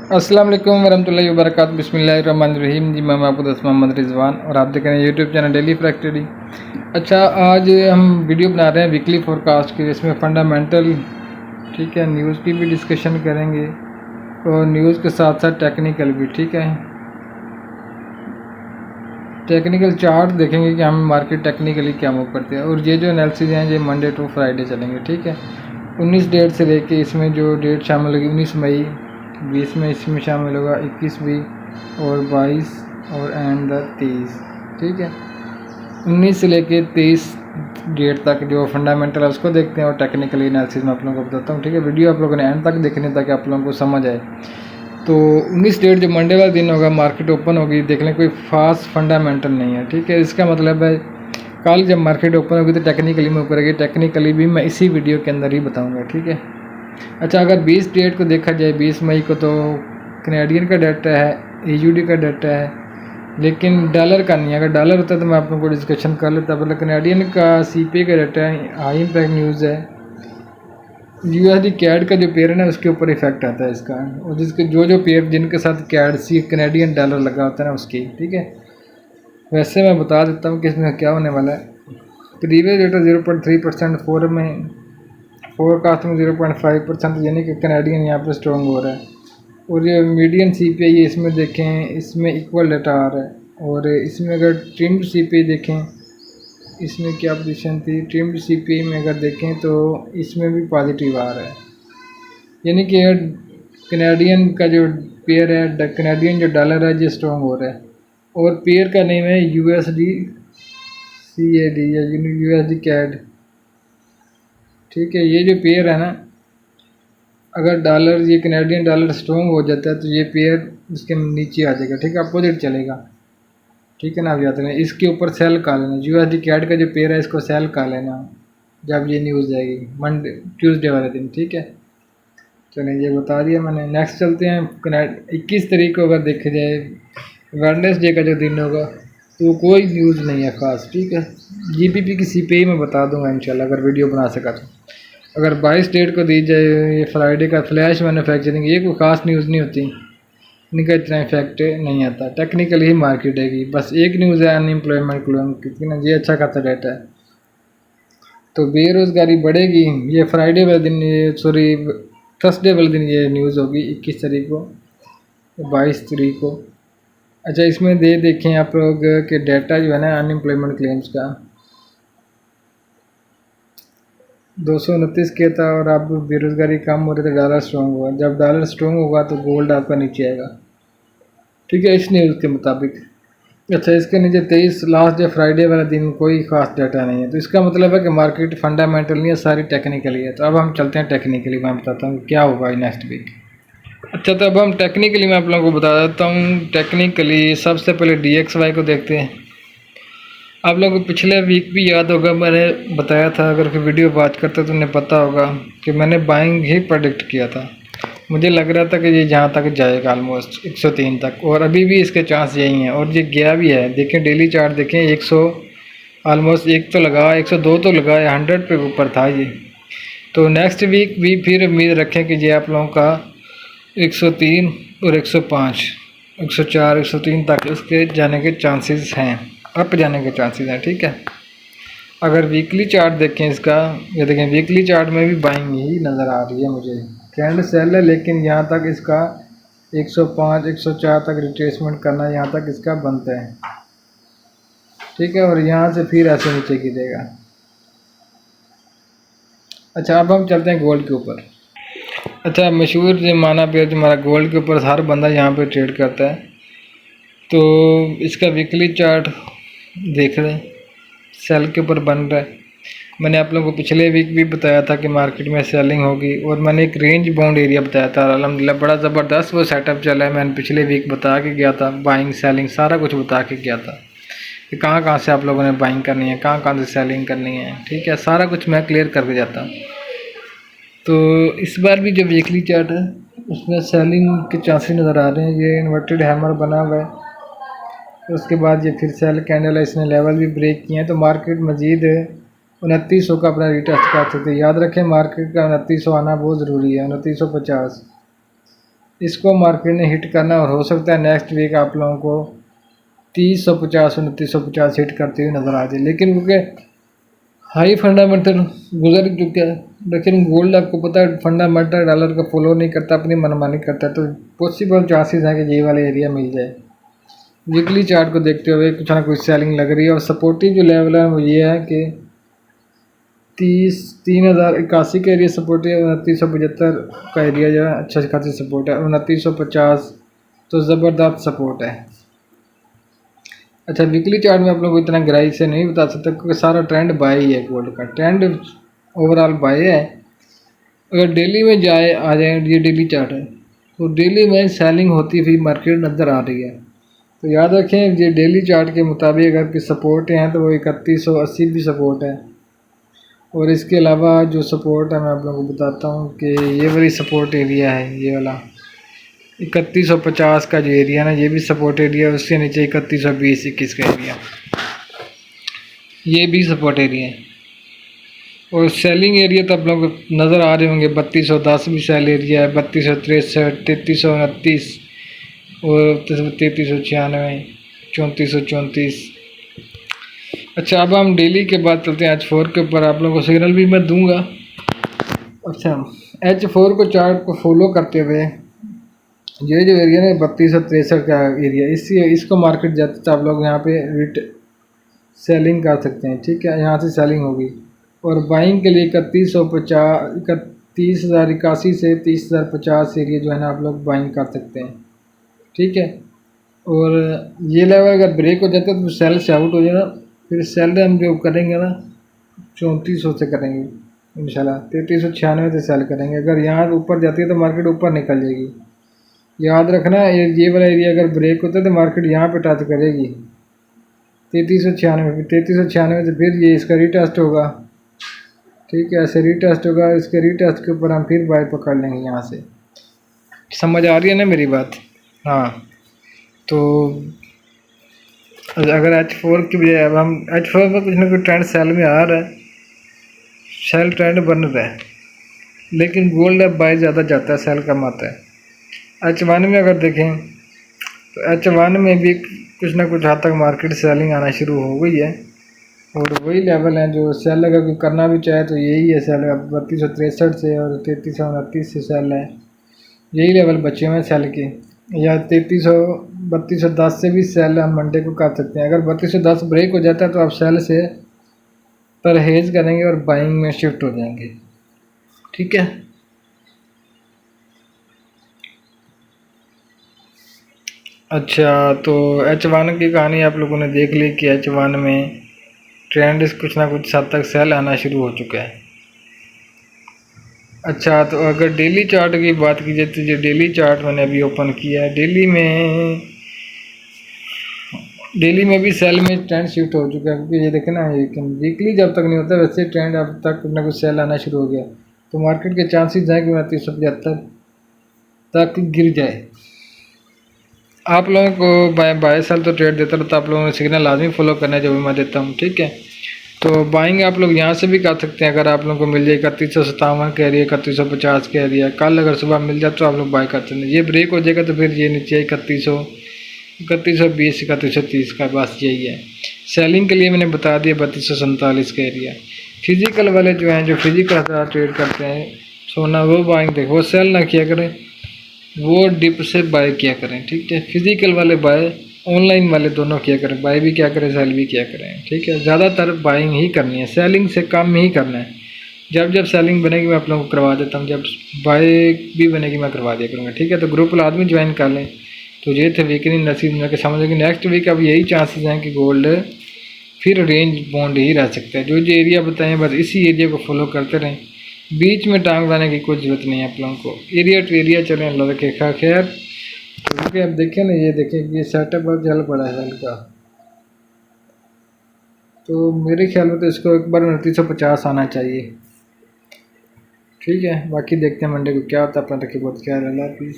अस्सलाम वालेकुम वरहमतुल्लाहि वबरकातुहू। बिस्मिल्लाहिर्रहमानिर्रहीम। जी मैं आपको दोस्त मोहम्मद रिजवान और आप देख रहे हैं YouTube channel daily fact trading. अच्छा, आज हम वीडियो बना रहे हैं वीकली फोरकास्ट की, जिसमें फंडामेंटल ठीक है न्यूज़ की भी डिस्कशन करेंगे और न्यूज़ के साथ साथ टेक्निकल भी। ठीक है, टेक्निकल चार्ट देखेंगे कि हम मार्केट टेक्निकली क्या मूव करते हैं, और ये जो एनालिसिस हैं ये मंडे टू फ्राइडे चलेंगे। ठीक है, 19 डेट से लेके इसमें जो डेट शामिल होगी 19 मई, 20 में इसमें शामिल होगा 21 भी और 22 और एंड 23। ठीक है, 19 से लेके 23 डेट तक जो फंडामेंटल है उसको देखते हैं और टेक्निकली एनालिसिस मैं आप लोगों को बताता हूँ। ठीक है, वीडियो आप लोगों ने एंड तक देखनी ताकि आप लोगों को समझ आए। तो 19 डेट जो मंडे वाला दिन होगा, मार्केट ओपन होगी, देख लें कोई खास फंडामेंटल नहीं है। ठीक है, इसका मतलब है कल जब मार्केट ओपन होगी तो टेक्निकली मूव करेगी। टेक्निकली भी मैं इसी वीडियो के अंदर ही बताऊंगा। ठीक है, अच्छा, अगर 20 डेट को देखा जाए 20 मई को, तो कनेडियन का डाटा है, एयूडी का डाटा है, लेकिन डॉलर का नहीं है। अगर डॉलर होता तो मैं आप लोगों को डिस्कशन कर लेता, मतलब कनेडियन का सीपीआई का डाटा है, हाई इम्पैक्ट न्यूज़ है। यूएसडी कैड का जो पेयर है ना उसके ऊपर इफेक्ट आता है इसका, और जिसके जो पेयर जिनके साथ कैड सी कनेडियन डॉलर लगा होता है ना उसकी। ठीक है, वैसे मैं बता देता हूँ कि इसमें क्या होने वाला है। प्रीवियस डेटा 0.3%, फोर में फोरकास्ट में 0.5%, यानी कि कनेडियन यहाँ पर स्ट्रॉन्ग हो रहा है। और ये मीडियन सीपीआई है, इसमें देखें इसमें इक्वल डाटा आ रहा है। और इसमें अगर ट्रिम्ड सीपीआई देखें, इसमें क्या पोजीशन थी, ट्रिम्ड सीपीआई में अगर देखें तो इसमें भी पॉजिटिव आ रहा है, यानी कि कनेडियन का जो पेयर है, कनेडियन जो डॉलर है ये स्ट्रॉन्ग हो रहा है। और पेयर का नेम है यूएसडी सीएडी या यूएसडी कैड। ठीक है, ये जो पेयर है ना, अगर डॉलर ये कनेडियन डॉलर स्ट्रॉन्ग हो जाता है तो ये पेयर इसके नीचे आ जाएगा। ठीक है, अपोजिट चलेगा। ठीक है ना, आप याद रखें, इसके ऊपर सेल का लेना, यूएसडी कैड का जो पेयर है इसको सेल का लेना जब ये न्यूज़ जाएगी मंडे ट्यूसडे वाले दिन। ठीक है, चलिए ये बता दिया मैंने। नेक्स्ट चलते हैं 21 तारीख को। अगर देखा जाए वेडनेसडे का जो दिन होगा तो कोई न्यूज़ नहीं है ख़ास। ठीक है, जीबीपी की सीपीआई में बता दूंगा इंशाल्लाह अगर वीडियो बना सका तो। अगर 22 डेट को दी जाए ये फ्राइडे का फ्लैश मैन्युफैक्चरिंग, ये कोई ख़ास न्यूज़ नहीं होती, इनका इतना इफेक्ट नहीं आता। टेक्निकली ही मार्केट है, बस एक न्यूज़ है अनएम्प्लॉयमेंट क्लेम की ना, ये अच्छा खासा डाटा है। तो बेरोज़गारी बढ़ेगी, ये फ्राइडे वाले दिन, ये सॉरी थर्सडे वाले दिन ये न्यूज़ होगी 21 तारीख को, 22 तारीख को। अच्छा, इसमें देखें आप लोग कि डाटा जो है ना अनएम्प्लॉयमेंट क्लेम्स का 229 के था, और अब बेरोज़गारी कम हो रही तो डॉलर स्ट्रॉन्ग हुआ। जब डॉलर स्ट्रॉन्ग होगा तो गोल्ड आपका नीचे आएगा। ठीक है, इस न्यूज़ के मुताबिक। अच्छा, इसके नीचे 23 लास्ट डे फ्राइडे वाला दिन कोई ख़ास डाटा नहीं है, तो इसका मतलब है कि मार्केट फंडामेंटल नहीं है, सारी टेक्निकली है। तो अब हम चलते हैं टेक्निकली, मैं बताता हूँ क्या होगा नेक्स्ट वीक। अच्छा, तो अब हम टेक्निकली मैं आप लोगों को बता देता हूँ। टेक्निकली सबसे पहले DXY को देखते हैं। आप लोगों को पिछले वीक भी याद होगा, मैंने बताया था, अगर कोई वीडियो बात करते तो उन्हें पता होगा कि मैंने बाइंग ही प्रेडिक्ट किया था। मुझे लग रहा था कि ये जहाँ तक जाएगा ऑलमोस्ट 103 तक, और अभी भी इसके चांस यही हैं, और ये गया भी है। देखें डेली चार्ट देखें, 100 ऑलमोस्ट एक तो लगा, 102 तो लगा, 100 पे ऊपर था ये। तो नेक्स्ट वीक भी फिर उम्मीद रखें कि ये आप लोगों का 103 और 105, 104, 103 तक इसके जाने के चांसेस हैं, अप जाने के चांसेस हैं। ठीक है, अगर वीकली चार्ट देखें इसका, ये देखें वीकली चार्ट में भी बाइंग ही नज़र आ रही है मुझे। ट्रेंड सेल है, लेकिन यहाँ तक इसका 105, 104 तक रिट्रेसमेंट करना यहाँ तक इसका बनता है। ठीक है, और यहाँ से फिर ऐसे नीचे गिरेगा। अच्छा, अब हम चलते हैं गोल्ड के ऊपर। अच्छा, मशहूर जो माना पेयर जो हमारा गोल्ड के ऊपर हर बंदा यहाँ पे ट्रेड करता है, तो इसका वीकली चार्ट देख रहे हैं, सेल के ऊपर बन रहा है। मैंने आप लोगों को पिछले वीक भी बताया था कि मार्केट में सेलिंग होगी, और मैंने एक रेंज बाउंड एरिया बताया था। अल्हम्दुलिल्लाह बड़ा ज़बरदस्त वो सेटअप चला है। मैंने पिछले वीक बता के गया था, बाइंग सेलिंग सारा कुछ बता के गया था कि कहाँ कहाँ से आप लोगों ने बाइंग करनी है, कहाँ कहाँ से सेलिंग करनी है। ठीक है, सारा कुछ मैं क्लियर करके जाता। तो इस बार भी जो वीकली चार्ट है उसमें सेलिंग के चांसेस नज़र आ रहे हैं। ये इन्वर्टेड हैमर बना हुआ है, तो उसके बाद ये फिर सेल कैंडल है, इसने लेवल भी ब्रेक किए हैं, तो मार्केट मजीद 2900 का अपना रिटेस्ट कर सकते हैं। याद रखें मार्केट का 2900 आना बहुत ज़रूरी है, 2950। इसको मार्केट ने हिट करना और हो सकता है नेक्स्ट वीक आप लोगों को 3050 2950 हिट करते हुए नज़र आ जाए, लेकिन क्योंकि हाई फंडामेंटल गुजर चुका है, लेकिन गोल्ड आपको पता है फंडामेंटल डॉलर का फॉलो नहीं करता, अपनी मनमानी करता है, तो पॉसिबल चांसेस हैं कि ये वाला एरिया मिल जाए। वीकली चार्ट को देखते हुए कुछ ना कुछ सेलिंग लग रही है और सपोर्टिव जो लेवल है वो ये है कि 3081 का एरिया सपोर्ट है, 2975 का एरिया जो है अच्छा खासी सपोर्ट है, 2950 तो ज़बरदस्त सपोर्ट है। अच्छा, वीकली चार्ट में आप लोगों को इतना गहराई से नहीं बता सकता क्योंकि सारा ट्रेंड बाय ही है, गोल्ड का ट्रेंड ओवरऑल बाय है। अगर डेली में आ जाए, ये डेली चार्ट है तो डेली में सेलिंग होती हुई मार्केट नज़र आ रही है। तो याद रखें ये डेली चार्ट के मुताबिक अगर सपोर्ट हैं तो वो 3180 भी सपोर्ट है, और इसके अलावा जो सपोर्ट है मैं आप लोगों को बताता हूँ कि ये वाली सपोर्ट एरिया है, ये वाला 3150 का जो एरिया ना ये भी सपोर्ट एरिया है, उसके नीचे 3120-21 का एरिया, ये भी सपोर्ट एरिया है। और सेलिंग एरिया तो आप लोग नज़र आ रहे होंगे, 3210 भी सेल एरिया है, 3263, 3329 और 3396, 3434। अच्छा, अब हम डेली के बाद चलते हैं H4 के ऊपर, आप लोगों को सिग्नल भी मैं दूंगा। अच्छा, H4 को चार्ट को फॉलो करते हुए ये जो एरिया है 3263 का एरिया, इसको मार्केट जाते तो आप लोग यहाँ पे सेलिंग कर सकते हैं, ठीक है, यहाँ से सेलिंग होगी। और बाइंग के लिए 3181 से 3050 एरिया जो है ना आप लोग बाइंग कर सकते हैं, ठीक है। और ये लेवल अगर ब्रेक हो जाता है तो सेल से आउट हो जाना, फिर सेल हम जो करेंगे ना 3400 से करेंगे इंशाल्लाह, 3396 से सेल करेंगे। अगर यहाँ ऊपर जाती है तो मार्केट ऊपर निकल जाएगी, याद रखना। ये वाला एरिया अगर ब्रेक होता है तो मार्केट यहाँ पे टच करेगी 3396 से, फिर ये इसका रीटेस्ट होगा, ठीक है, ऐसे रीटेस्ट होगा, इसके रीटेस्ट के ऊपर हम फिर बाय पकड़ लेंगे यहाँ से। समझ आ रही है ना मेरी बात? हाँ, तो अगर H4 की बजाय अब हम H4 में कुछ ना कुछ ट्रेंड सेल में आ रहा है, सेल ट्रेंड बन रहा है, लेकिन गोल्ड अब बाय ज़्यादा जाता है, सेल कम आता है। H1 में अगर देखें तो H1 में भी कुछ ना कुछ हद तक मार्केट सेलिंग आना शुरू हो गई है, और वही लेवल हैं जो सेल अगर कोई करना भी चाहे तो यही है सेल, 3263 से और 3329 से सेल है, यही लेवल बचे हुए हैं सेल के। या 3210 से भी सेल हम मंडे को कर सकते हैं। अगर 3210 ब्रेक हो जाता है तो आप सेल से परहेज करेंगे और बाइंग में शिफ्ट हो जाएंगे, ठीक है। अच्छा, तो H1 की कहानी आप लोगों ने देख ली कि H1 में ट्रेंड कुछ ना कुछ हद तक सेल आना शुरू हो चुका है। अच्छा, तो अगर डेली चार्ट की बात की जाए तो जो डेली चार्ट मैंने अभी ओपन किया है, डेली में भी सेल में ट्रेंड शिफ्ट हो चुका है, क्योंकि ये देखें ना, वीकली जब तक नहीं होता वैसे ट्रेंड अब तक कुछ ना कुछ सेल आना शुरू हो गया, तो मार्केट के चांसेस हैं कि 2975 तक गिर जाए। आप लोगों को बाय सेल तो ट्रेड देता रहता, आप लोगों को सिग्नल लाजमी फॉलो करना है जो भी मैं देता हूँ, ठीक है। तो बाइंग आप लोग यहाँ से भी कर सकते हैं, अगर आप लोगों को मिल जाए 3157 का एरिया, 3150 का एरिया, कल अगर सुबह मिल जाए तो आप लोग बाय कर सकते हैं। ये ब्रेक हो जाएगा तो फिर ये नीचे 3120, 3130 का, बस यही है। सेलिंग के लिए मैंने बता दिया 3247 का एरिया। फिजिकल वाले जो हैं, जो फिजिकल ट्रेड करते हैं सोना, वो बाइंग देखो, वो सेल ना किया करें, वो डिप से बाय किया करें, ठीक है। फिजिकल वाले बाय, ऑनलाइन वाले दोनों किया करें, बाय भी क्या करें, सेल भी किया करें, ठीक है। ज़्यादातर बाइंग ही करनी है, सेलिंग से कम ही करना है। जब सेलिंग बनेगी मैं आप लोगों को करवा देता हूँ, जब बाय भी बनेगी मैं करवा दिया करूँगा, ठीक है। तो ग्रुप वाला आदमी ज्वाइन कर लें। तो ये थे वीकली नसीब में, समझ कि नेक्स्ट वीक अब यही चांसेस हैं कि गोल्ड फिर रेंज बाउंड ही रह सकता है। जो एरिया बताएं बस इसी एरिया को फॉलो करते रहें, बीच में टांग लाने की कोई ज़रूरत नहीं है आप लोगों को। एरिया टू एरिया चलें, अल्लाह रखे खैर। क्योंकि अब देखें ना, ये देखें कि ये सेटअप अब चल पड़ा है हल्का, तो मेरे ख्याल में तो इसको एक बार 2950 आना चाहिए, ठीक है। बाकी देखते हैं मंडे को क्या होता है। अपना रखिए बहुत ख्याल, अल्लाह हाफिज़।